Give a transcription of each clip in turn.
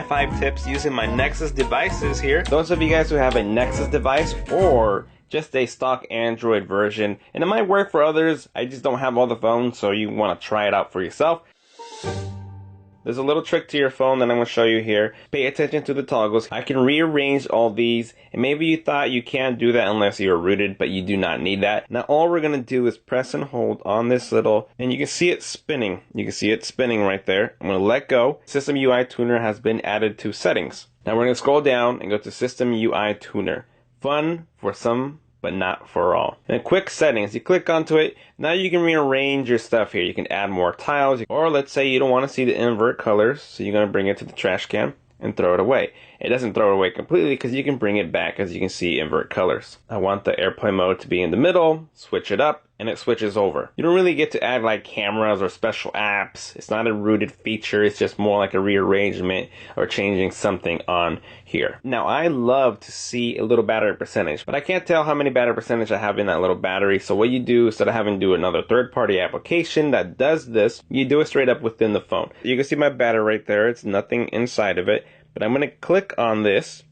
my 5 tips using my Nexus devices here. Those of you guys who have a Nexus device or just a stock Android version, and it might work for others, I just don't have all the phones, so you want to try it out for yourself. There's a little trick to your phone that I'm going to show you here. Pay attention to the toggles. I can rearrange all these, and maybe you thought you can't do that unless you're rooted, but you do not need that. Now all we're going to do is press and hold on this little, and you can see it spinning. You can see it spinning right there. I'm going to let go. System UI Tuner has been added to settings. Now we're going to scroll down and go to System UI Tuner. Fun for some, but not for all. And quick settings, you click onto it. Now you can rearrange your stuff here. You can add more tiles, or let's say you don't want to see the invert colors, so you're going to bring it to the trash can and throw it away. It doesn't throw it away completely because you can bring it back, as you can see, invert colors. I want the airplane mode to be in the middle, switch it up, and it switches over. You don't really get to add like cameras or special apps. It's not a rooted feature, it's just more like a rearrangement or changing something on here. Now I love to see a little battery percentage, but I can't tell how many battery percentage I have in that little battery. So what you do, instead of having to do another third-party application that does this, you do it straight up within the phone. You can see my battery right there, it's nothing inside of it, but I'm going to click on this.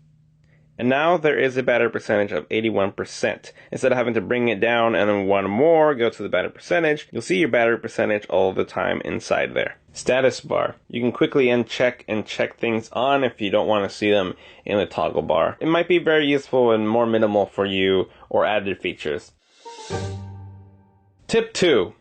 And now there is a battery percentage of 81%. Instead of having to bring it down and then one more, go to the battery percentage, you'll see your battery percentage all the time inside there. Status bar. You can quickly uncheck and check things on if you don't want to see them in the toggle bar. It might be very useful and more minimal for you, or added features. Tip 2.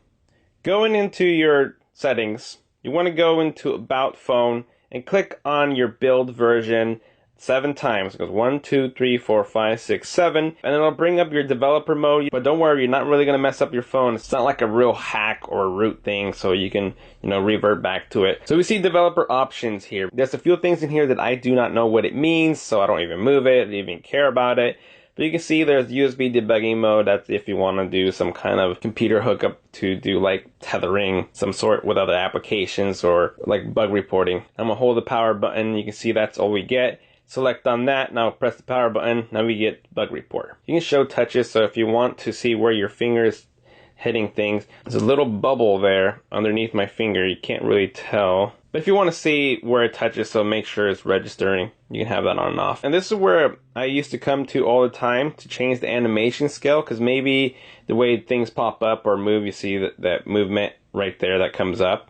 Going into your settings, you want to go into About Phone and click on your build version 7 times. It goes 1, 2, 3, 4, 5, 6, 7, and it'll bring up your developer mode. But don't worry, you're not really going to mess up your phone. It's not like a real hack or a root thing, so you can, revert back to it. So we see developer options here. There's a few things in here that I do not know what it means, so I don't even move it, I don't even care about it. But you can see there's USB debugging mode. That's if you want to do some kind of computer hookup to do like tethering, some sort with other applications, or like bug reporting. I'm going to hold the power button. You can see that's all we get. Select on that, now press the power button, now we get bug report. You can show touches, so if you want to see where your finger is hitting things, there's a little bubble there underneath my finger, you can't really tell. But if you want to see where it touches, so make sure it's registering, you can have that on and off. And this is where I used to come to all the time to change the animation scale, because maybe the way things pop up or move, you see that movement right there that comes up.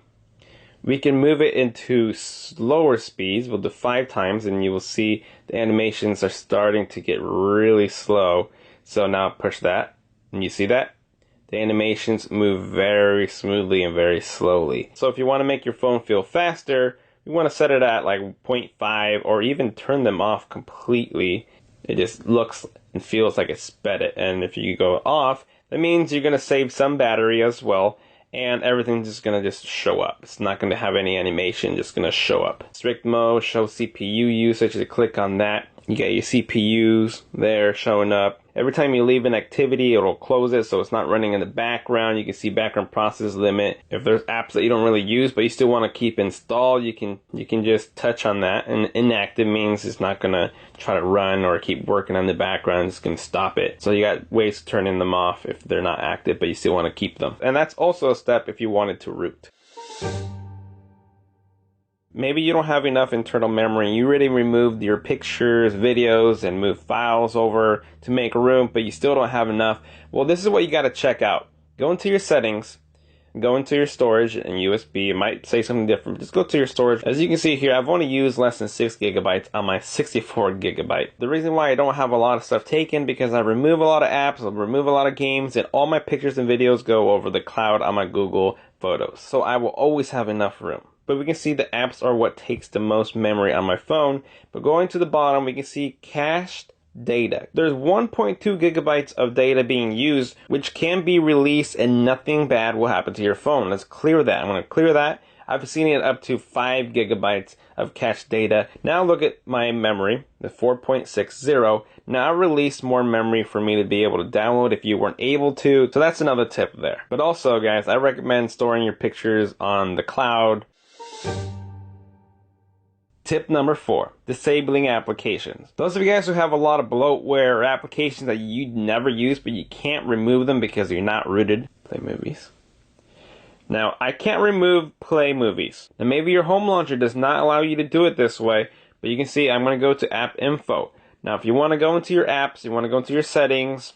We can move it into slower speeds. We'll do 5 times and you will see the animations are starting to get really slow. So now push that and you see that? The animations move very smoothly and very slowly. So if you want to make your phone feel faster, you want to set it at like 0.5 or even turn them off completely. It just looks and feels like it sped it. And if you go off, that means you're going to save some battery as well. And everything's just going to just show up. It's not going to have any animation, just going to show up. Strict mode, show CPU usage. You click on that. You get your CPUs there showing up. Every time you leave an activity, it'll close it so it's not running in the background. You can see background process limit. If there's apps that you don't really use but you still want to keep installed, you can just touch on that. And inactive means it's not going to try to run or keep working on the background. It's going to stop it. So you got ways to turn them off if they're not active but you still want to keep them. And that's also a step if you wanted to root. Maybe you don't have enough internal memory. You already removed your pictures, videos, and moved files over to make room, but you still don't have enough. Well, this is what you got to check out. Go into your settings, go into your storage and USB. It might say something different. Just go to your storage. As you can see here, I've only used less than 6 gigabytes on my 64 gigabyte. The reason why I don't have a lot of stuff taken, because I remove a lot of apps, I remove a lot of games, and all my pictures and videos go over the cloud on my Google Photos. So I will always have enough room. But we can see the apps are what takes the most memory on my phone. But going to the bottom, we can see cached data. There's 1.2 gigabytes of data being used, which can be released and nothing bad will happen to your phone. Let's clear that. I'm going to clear that. I've seen it up to 5 gigabytes of cached data. Now look at my memory, the 4.60. Now release more memory for me to be able to download if you weren't able to. So that's another tip there. But also, guys, I recommend storing your pictures on the cloud. Tip number 4, disabling applications. Those of you guys who have a lot of bloatware or applications that you never use but you can't remove them because you're not rooted. Play movies. Now, I can't remove play movies. And maybe your home launcher does not allow you to do it this way, But you can see I'm going to go to app info. Now if you want to go into your apps, you want to go into your settings,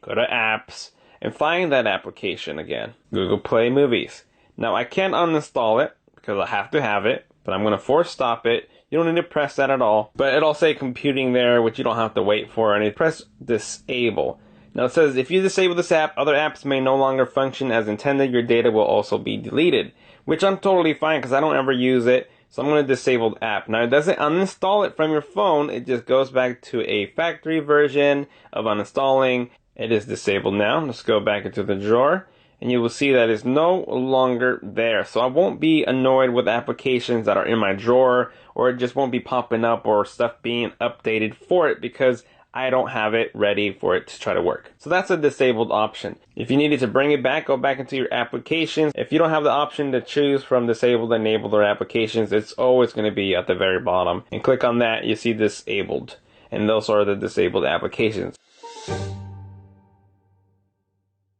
go to apps, and find that application again. Google Play Movies. Now I can't uninstall it because I have to have it, but I'm going to force stop it. You don't need to press that at all, but it'll say computing there, which you don't have to wait for, and you press disable. Now it says if you disable this app, other apps may no longer function as intended. Your data will also be deleted, which I'm totally fine because I don't ever use it. So I'm going to disable the app. Now it doesn't uninstall it from your phone. It just goes back to a factory version of uninstalling. It is disabled now. Let's go back into the drawer and you will see that it's no longer there. So I won't be annoyed with applications that are in my drawer, or it just won't be popping up or stuff being updated for it because I don't have it ready for it to try to work. So that's a disabled option. If you needed to bring it back, go back into your applications. If you don't have the option to choose from disabled, enabled, or applications, it's always going to be at the very bottom. And click on that, you see disabled. And those are the disabled applications.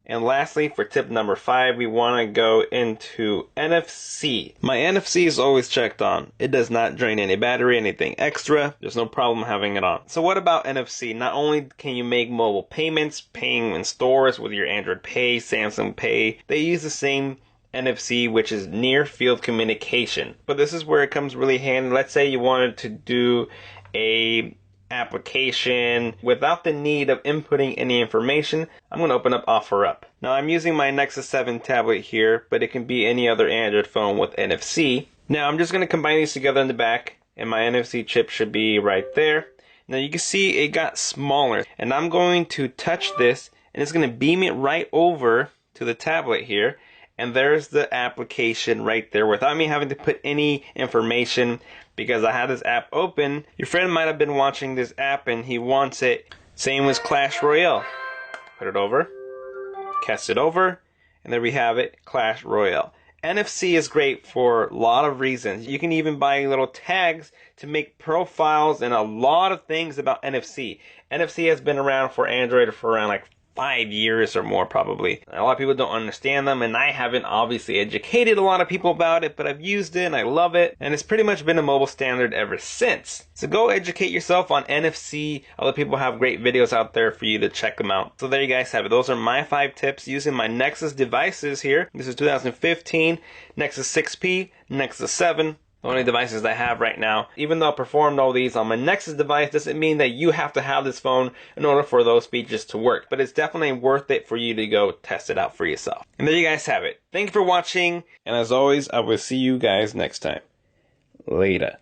And lastly, for tip number 5, we want to go into NFC. My NFC is always checked on. It does not drain any battery, anything extra. There's no problem having it on. So what about NFC? Not only can you make mobile payments, paying in stores with your Android Pay, Samsung Pay, they use the same NFC, which is near field communication. But this is where it comes really handy. Let's say you wanted to do a application without the need of inputting any information. I'm going to open up OfferUp. Now I'm using my Nexus 7 tablet here, but it can be any other Android phone with NFC. Now I'm just going to combine these together in the back, and my NFC chip should be right there. Now you can see it got smaller, and I'm going to touch this and it's going to beam it right over to the tablet here. And there's the application right there without me having to put any information, because I had this app open. Your friend might have been watching this app and he wants it. Same as Clash Royale. Put it over, cast it over, and there we have it, Clash Royale. NFC is great for a lot of reasons. You can even buy little tags to make profiles and a lot of things about NFC. NFC has been around for Android for around like 5 years or more probably. A lot of people don't understand them, and I haven't obviously educated a lot of people about it, but I've used it and I love it, and it's pretty much been a mobile standard ever since. So go educate yourself on NFC. Other people have great videos out there for you to check them out. So there you guys have it. Those are my 5 tips using my Nexus devices here. This is 2015 Nexus 6P, Nexus 7. The only devices I have right now. Even though I performed all these on my Nexus device, doesn't mean that you have to have this phone in order for those features to work. But it's definitely worth it for you to go test it out for yourself. And there you guys have it. Thank you for watching. And as always, I will see you guys next time. Later.